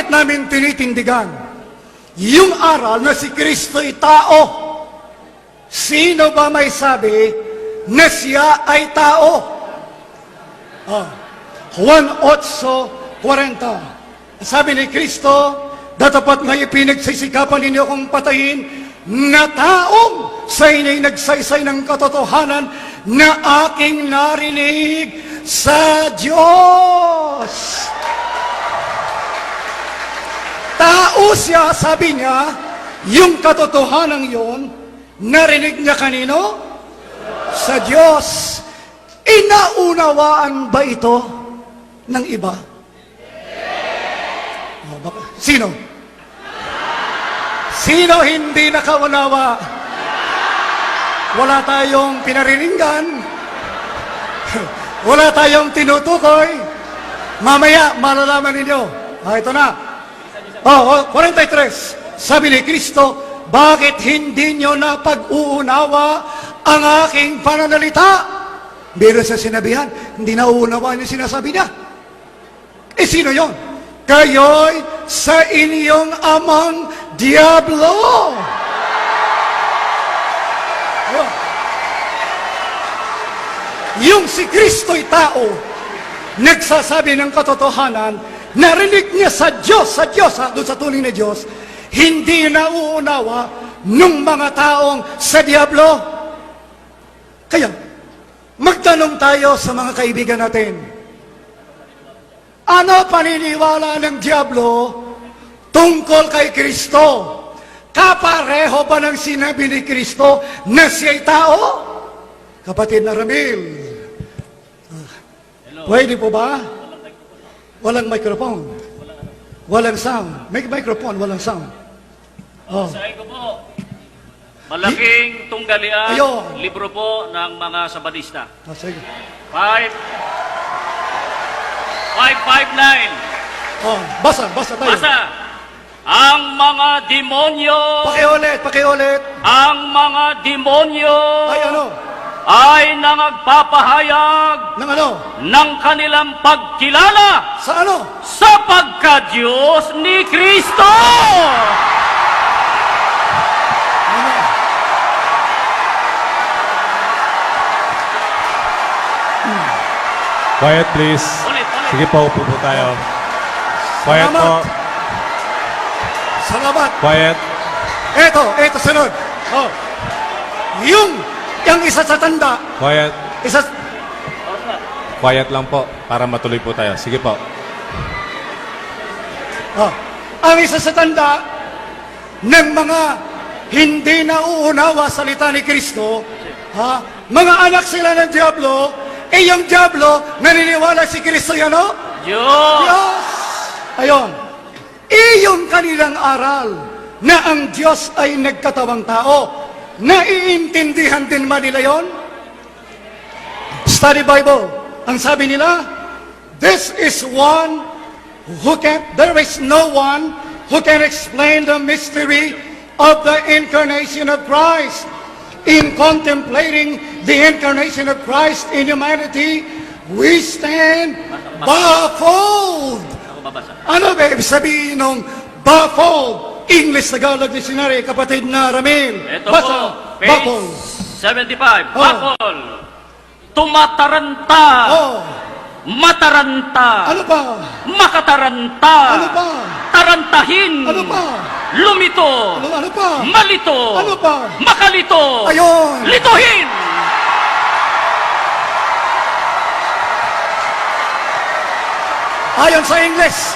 bakit namin tinitindigan yung aral na si Kristo'y tao? Sino ba may sabi na siya ay tao? Juan 8:40. Sabi ni Kristo, datapat nga ipinagsisikapan ninyo kong patayin na taong sa inyo'y nagsaysay ng katotohanan na aking narinig sa Diyos. Tao siya, sabi niya, yung katotohanan yon, narinig niya kanino? Sa Diyos. Inaunawaan ba ito ng iba? Sino? Sino hindi nakaunawa? Wala tayong pinariringgan. Wala tayong tinutukoy. Mamaya, malalaman ninyo. Ito na. 43. Sabi ni Kristo, bakit hindi nyo na pag-uunawa ang aking pananalita? Meron sa sinabihan, hindi na uunawa yung sinasabi niya. Sino yon? Kayo'y sa inyong amang Diablo. Yung si Kristo'y tao, nagsasabi ng katotohanan, narinig niya sa Diyos, doon sa tuling na Diyos, hindi nauunawa nung mga taong sa Diablo. Kaya, magtanong tayo sa mga kaibigan natin, ano paniniwala ng Diablo tungkol kay Kristo? Kapareho ba ng sinabi ni Kristo na siya'y tao? Kapatid na Ramil, pwede po ba? Walang microphone. Walang sound. May microphone, walang sound. Sabi ko po, malaking tunggalian, libro po ng mga Sabadista. Sige. 559. Basa tayo. Basa. Ang mga demonyo. Pakiulit. Ang mga demonyo. Ay ano? Ay nangagpapahayag ng ano? Ng kanilang pagkilala sa ano? Sa pagka-Diyos ni Kristo. Quiet please. Ulit. Sige po, upo po tayo. Quiet po. Salamat. Quiet. Eto, sunod. Yung isa sa tanda. Quiet. Isa... Quiet lang po, para matuloy po tayo. Sige po. Ang isa sa tanda ng mga hindi nauunawa salita ni Kristo, mga anak sila ng Diablo, yung Diablo, naniniwala si Kristo yan, no? Diyos! Ayon. Iyon kanilang aral na ang Diyos ay nagkatawang tao. Naiintindihan din ba nila yon? Study Bible. Ang sabi nila, there is no one who can explain the mystery of the incarnation of Christ. In contemplating the incarnation of Christ in humanity, we stand baffled. Ano ba ibig sabihin ng baffled? English Tagalog Dictionary, kapatid na Ramil. Ito po, page 75. Baffled. Tumataranta. Mataranta. Ano pa? Makataranta. Ano pa? Tarantahin. Ano pa? Lumito. Ano pa? Malito. Ano pa? Makalito. Ayon. Lituhin. Ayon sa English.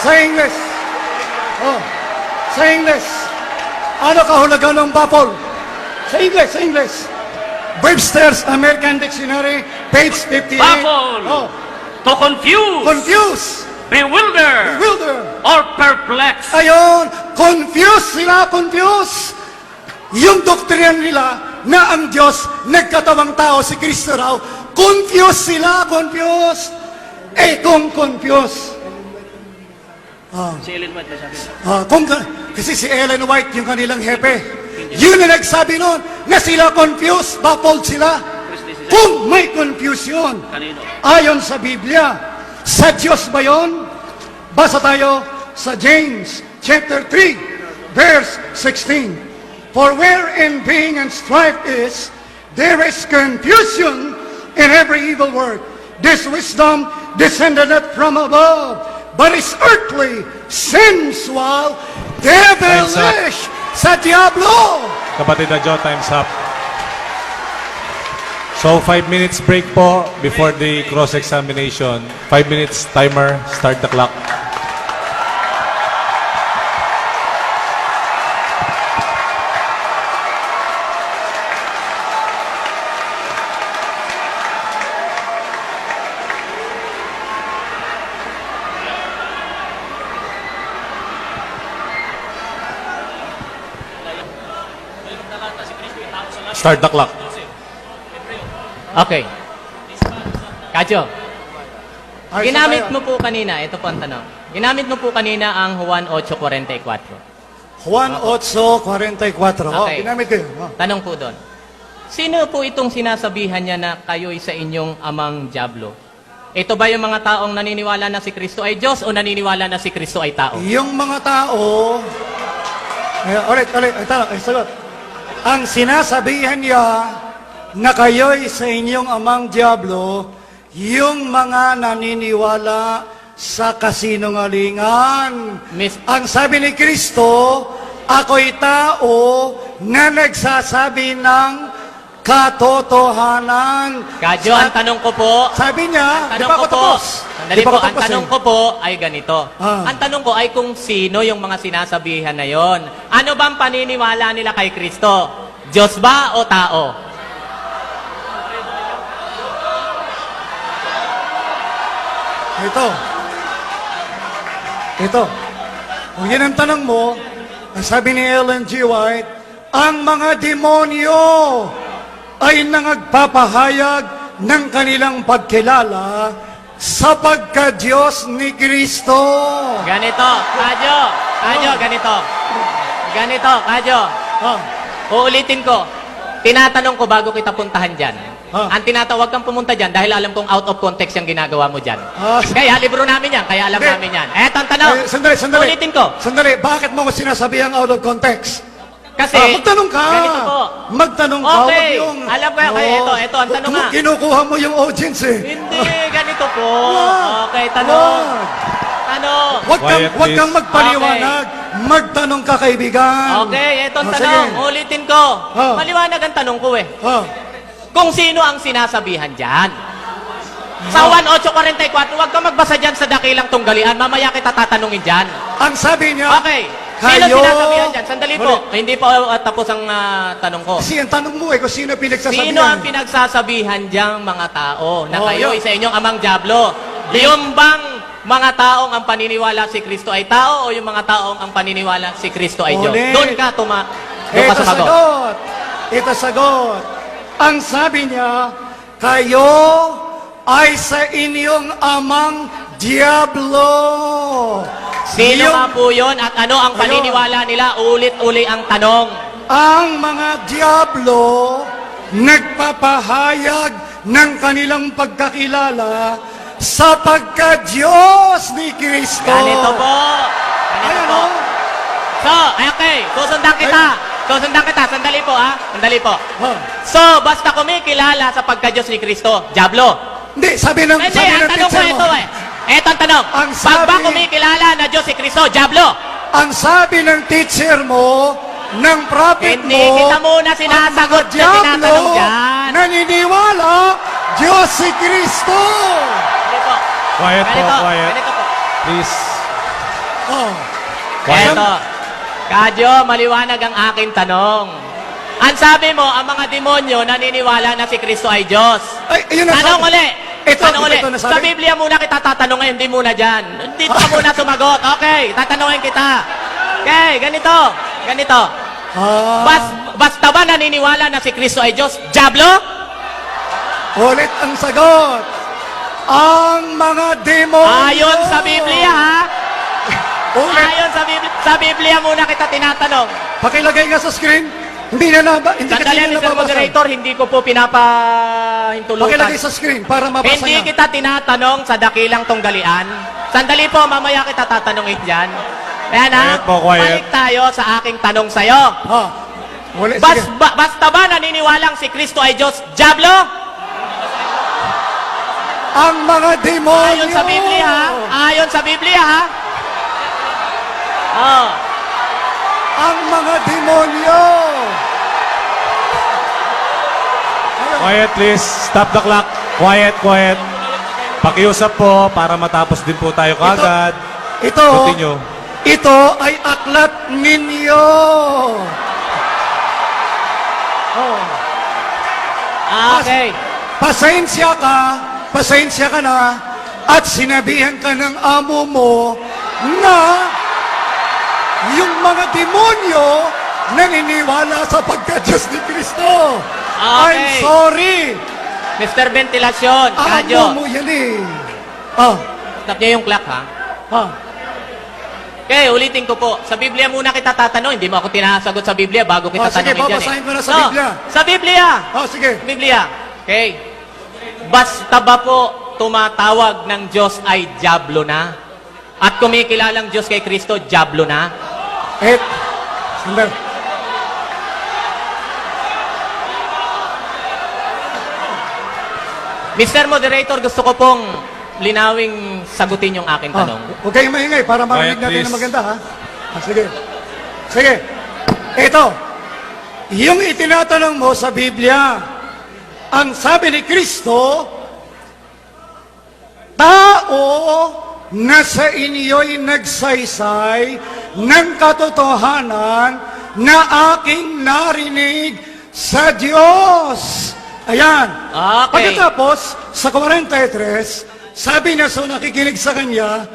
Sa English. Ano kahulugan ng baffle? Sa English. Webster's American Dictionary, page 58. Baffle. To confuse. Bewilder. Or perplex. Ayon, confused. Yung doktrina nila na ang Diyos nagkatawang tao, si Kristo raw, confused. Kung confused. Si Ellen White na sabi. Kasi si Ellen White, yung kanilang hepe, yun na nagsabi nun, na sila confused, baffled sila. Kung may confusion, Kanino? ayon sa Biblia, sa Diyos ba yun? Basa tayo, sa James chapter 3, verse 16. For wherein being and strife is, there is confusion in every evil work. This wisdom descended not from above, but is earthly, sensual, devilish, sa diablo. Kapatid na Joe, time's up. So, 5 minutes break po before the cross-examination. 5 minutes timer, start the clock. Start the clock. Okay. Kadyo, Ay, ginamit sa mo po kanina, ito po ang tanong. Ginamit mo po kanina ang Juan 8:44. Juan 8:44. Oh, Okay. ginamit ko yun. Oh. Tanong po doon. Sino po itong sinasabihan niya na kayo'y sa inyong amang Diablo? Ito ba yung mga taong naniniwala na si Kristo ay Diyos o naniniwala na si Kristo ay tao? Yung mga tao, ulit, sagot. Ang sinasabihan niya na kayo'y sa inyong amang Diablo, yung mga naniniwala sa kasinungalingan. Ang sabi ni Kristo, ako'y tao na nagsasabi ng katotohanan. Kadyo, ang tanong ko po, Sabi niya, di tanong ba ko ako po, tapos? sandali Di ba po, ako ang tapos tanong eh? ko po ay ganito. Ah. Ang tanong ko ay kung sino yung mga sinasabihan na yon. Ano bang paniniwala nila kay Kristo? Diyos ba o tao? Ito. Kung yan ang tanong mo, ang sabi ni Ellen G. White, ang mga demonyo ay nangagpapahayag ng kanilang pagkilala sa pagka-Diyos ni Kristo. Ganito, Kadyo, ganito. Ganito, Kadyo. Ah, Uulitin ko. Tinatanong ko bago kita puntahan dyan. Ah. Ang tinatawag kang pumunta dyan dahil alam kong out of context yung ginagawa mo dyan. Ah. Kaya libro namin yan, kaya alam Hindi. namin yan. Eto ang tanong. sandali. Ulitin ko. Sandali, bakit mo ko sinasabihang out of context? Kasi, Magtanong ka. ganito po. Magtanong ka. Okay. wag yung... Alam ko yan. Kaya ito ang tanong nga. Kinukuha mo yung audience eh. Hindi, ganito po. Wag. Okay, tanong. Wag. Tanong. Huwag Quiet, kang please. magpaliwanag. Magtanong ka, kaibigan. Okay, ito ang Oh, tanong. sige. Ulitin ko. Ah. Maliwanag ang tanong ko eh. Oh. Kung sino ang sinasabihan dyan. Sa 1:8:44, huwag ka magbasa dyan sa dakilang tunggalian. Mamaya kita tatanungin dyan. Ang sabi niya, Okay. Sino kayo... sinasabihan dyan? Sandali po. Hindi po tapos ang tanong ko. Kasi ang tanong mo eh, kung sino pinagsasabihan. Sino ang pinagsasabihan dyang mga tao na Oh, kayo yun. sa inyong amang Diablo? Yung bang mga taong ang paniniwala si Kristo ay tao o yung mga taong ang paniniwala si Kristo ay Diyos? Ulit. Doon ka Ito sumagot. sagot. Ito sagot. Ang sabi niya, kayo ay sa inyong amang Diablo. Sino Yung- nga po yun at ano ang paniniwala nila? Ulit-uli ang tanong. Ang mga Diablo nagpapahayag ng kanilang pagkakilala sa pagka-Diyos ni Kristo. Ganito po. Ganito Ayan po. o. So, okay. Susundan kita. Sandali po, ha? Sandali po. Oh. So, basta kumikilala sa pagka-Diyos ni Kristo, Diablo. Hindi, sabi ng Hindi, sabi ang ng tanong ko teacher mo. ito eh. Ito ang tanong. Ang Pag ba sabi- kumikilala na Diyos si Kristo, Diablo? Ang sabi ng teacher mo, ng prophet Hindi mo, kita muna sinasagot ang mga na tinatanong dyan. naniniwala, Diyos si Kristo. Hindi po. Quiet po, Ganito, quiet. ganito po. Please. Oh. Quiet. Eto. Kadyo, maliwanag ang aking tanong. Ang sabi mo, ang mga demonyo naniniwala na si Kristo ay Diyos. Ay, ayun ang Tanong sabi. uli. Ito, Tanong ito, uli. ito nasabi. Sa Biblia muna kita tatanong ngayon, hindi muna dyan. Dito ka muna sumagot. Okay, tatanungin kita. Okay, ganito. Ganito. Ah, Basta ba naniniwala na si Kristo ay Diyos? Diablo? ulit ang sagot. Ang mga demonyo. Ayon sa Biblia, ha? Ulit. Ayon sa Biblia muna kita tinatanong. Pakilagay nga sa screen. Hindi na hindi kasi Sandali, na Mr. nababasa. Moderator, hindi ko po pinapahintulutan. Pakilagay sa screen para mabasa Hindi niya. kita tinatanong sa dakilang tunggalian. Sandali po, mamaya kita tatanungin dyan. Ayan ha, Quiet po, quiet. balik tayo sa aking tanong sa'yo. Ulit, Bas, sige. basta ba naniniwalang si Kristo ay Diyos? Diablo? Ang mga demonyo. Ayon sa Biblia ha? Ayon sa Biblia ha? Oh. Ang mga demonyo. Quiet please. Stop the clock. Quiet, quiet. Pakiusap po para matapos din po tayo kagad. Ito, Continue. ito ay aklat ninyo. Okay. Pasensya ka na, at sinabihan ka ng amo mo na yung mga demonyo naniniwala sa pagka-Diyos ni Kristo. Okay. I'm sorry. Mr. Ventilasyon, radyo. Amo mo yan eh. Stop niyo yung clock ha? Okay, ulitin ko po. Sa Biblia muna kita tatanong. Hindi mo ako tinasagot sa Biblia bago kita Sige, tanongin dyan babasahin ko na sa No, Biblia. Sa Biblia. Sige. Biblia. Okay. Basta ba po tumatawag ng Diyos ay Diablo na? At kumikilalang Diyos kay Kristo, Diablo na? Sandali. Mr. Moderator, gusto ko pong linawing sagutin yung aking tanong. Huwag kayong maingay para marinig Quiet, natin please. na maganda, ha? Sige. Sige. Ito. Yung itinatanong mo sa Biblia, ang sabi ni Kristo, tao na sa inyo'y nagsaysay ng katotohanan na aking narinig sa Diyos. Ayan. Okay. Pagkatapos, sa 43, sabi niya sa nakikinig sa kanya,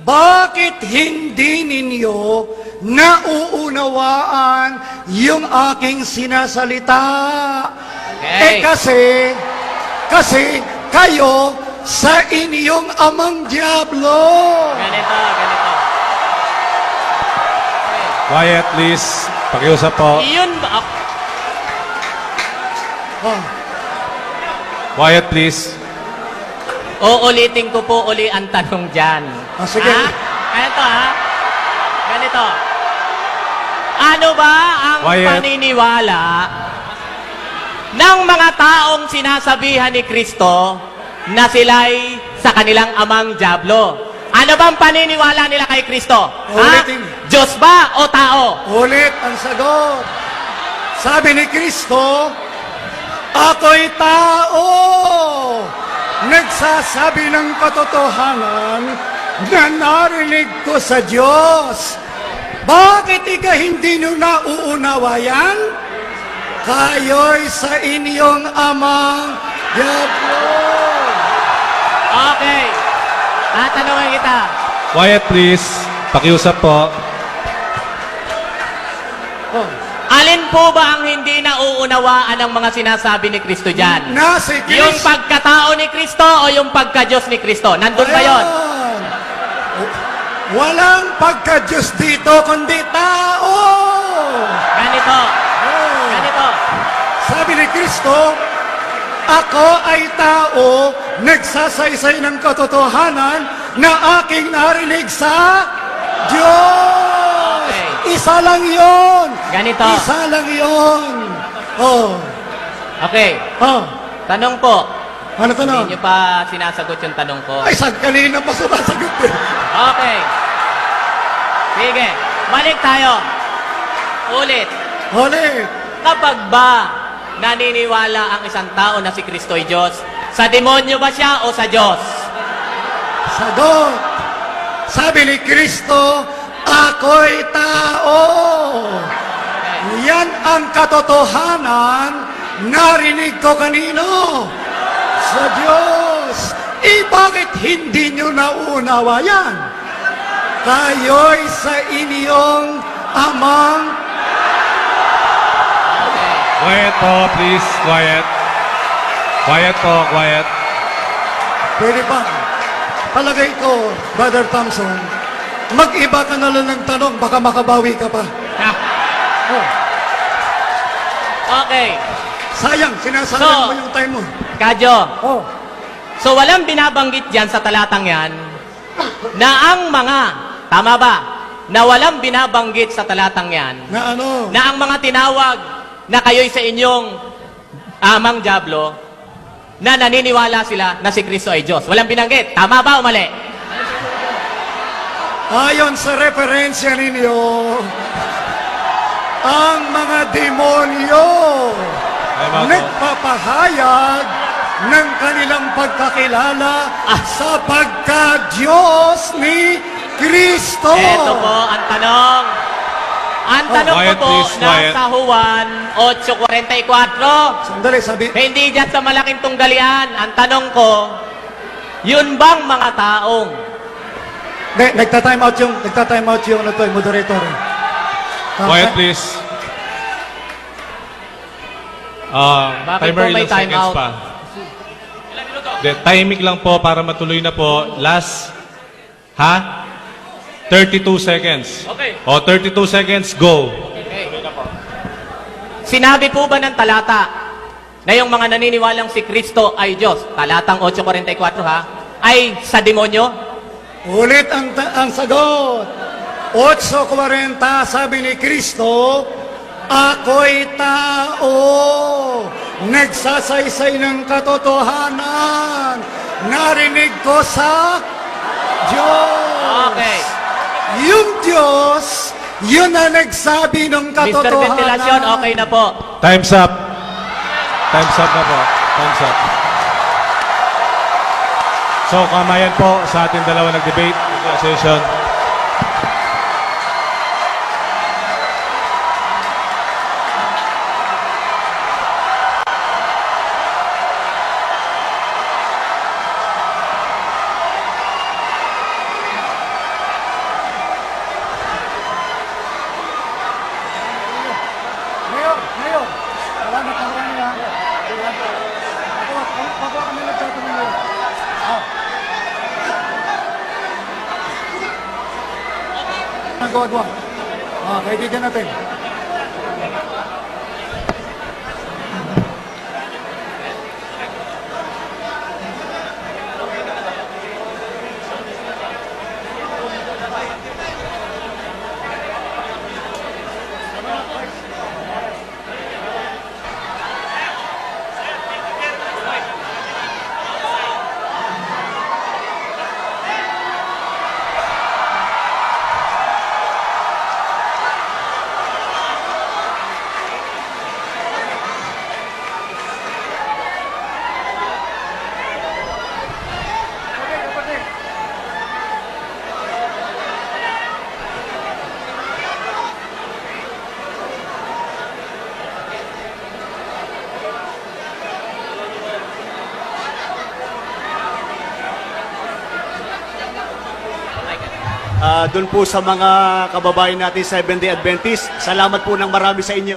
bakit hindi ninyo nauunawaan yung aking sinasalita? Okay. Kasi kayo sa inyong amang Diablo. Ganito. Quiet please. Pakiusap po. Iyon ba? Quiet please. Uulitin ko po uli ang tanong dyan. Sige. Ganito. Ano ba ang Quiet. paniniwala ng mga taong sinasabihan ni Kristo na sila'y sa kanilang amang Diablo? Ano bang paniniwala nila kay Kristo? Ulitin. Diyos ba o tao? Ulit ang sagot. Sabi ni Kristo, ako'y tao. Nagsasabi ng katotohanan na narinig ko sa Diyos. Bakit hindi nyo nauunawa yan? Kayo'y sa inyong amang Diablo. Okay. Tatanungin kita. Quiet please. Pakiusap po. Alin po ba ang hindi nauunawaan ng mga sinasabi ni Kristo dyan? Na si Kristo. Yung pagkatao ni Kristo o yung pagka-Diyos ni Kristo? Nandun ba yun? Ayan. Walang pagka-Diyos dito, kundi tao. Ganito. Sabi ni Kristo, ako ay tao, nagsasaysay ng katotohanan na aking narinig sa Diyos. Okay. Isa lang yon. Ganito. Isa lang yon. Okay. Tanong po. Ano tanong? Hindi nyo pa sinasagot yung tanong ko. Ay, saan kanina pa sumasagot eh. Okay. Sige. Balik tayo. Ulit. Ulit. Kapag ba naniniwala ang isang tao na si Kristo ay Diyos, sa demonyo ba siya o sa Diyos? Sagot. Sabi ni Kristo, ako'y tao. Yan ang katotohanan narinig ko kanino? Sa Diyos. Bakit hindi nyo nauunawa yan? Kayo'y sa inyong amang... Quiet po please. Quiet. Quiet po. Quiet. Pwede ba? Palagay ko, Brother Thompson, mag-iba ka na lang ng tanong, baka makabawi ka pa. Okay. Sayang, sinasayang mo yung time mo. Kadyo, Oh. so walang binabanggit dyan sa talatang yan na ang mga, tama ba, na walang binabanggit sa talatang yan Na ano? na ang mga tinawag na kayo'y sa inyong amang Diablo na naniniwala sila na si Kristo ay Diyos. Walang binanggit. Tama ba o mali? Ayon sa referensya ninyo, ang mga demonyo Ay, mga nagpapahayag ng kanilang pagkakilala sa pagka-Diyos ni Kristo. Ito po ang tanong. Ang tanong ko Quiet, po, please, quiet. nasa Juan 8:44. Sandali, sabi. Hindi dyan sa malaking tunggalian. Ang tanong ko, yun bang mga taong Nagta-time out yung ano to, moderator. Quiet, please. Bakit Timer po may ilang time seconds out? pa. Timing lang po para matuloy na po. Last, 32 seconds. Okay. O, 32 seconds, go. Sinabi po ba ng talata na yung mga naniniwalang si Kristo ay Diyos, talatang 8:44 ay sa demonyo? Ulit ang sagot. 8:40, sabi ni Kristo, ako'y tao, nagsasaysay ng katotohanan, narinig ko sa Diyos. Okay. Yung Diyos, yun na nagsabi ng Mr. katotohanan. Ventilasyon, okay na po. Time's up. Time's up na po. Time's up. So, kamayan po sa ating dalawa nag-debate session. Mayor, wala na kami ha. Ako kami nagtatanong ngayon. Nagawa. Kaibigan natin. Doon po sa mga kababayan natin Seventh-day Adventist, salamat po ng marami sa inyo.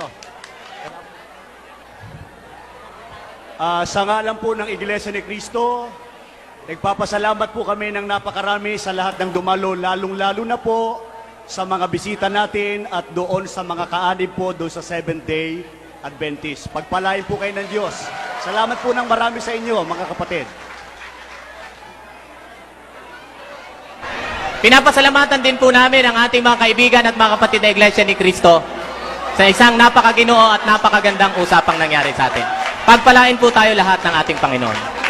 Sa ngalan po ng Iglesia ni Cristo, nagpapasalamat po kami ng napakarami sa lahat ng dumalo, lalong-lalo na po sa mga bisita natin at doon sa mga kaanib po doon sa Seventh-day Adventist. Pagpalain po kayo ng Diyos. Salamat po ng marami sa inyo, mga kapatid. Pinapasalamatan din po namin ang ating mga kaibigan at mga kapatid na Iglesia ni Cristo sa isang napakaginoo at napakagandang usapang nangyari sa atin. Pagpalain po tayo lahat ng ating Panginoon.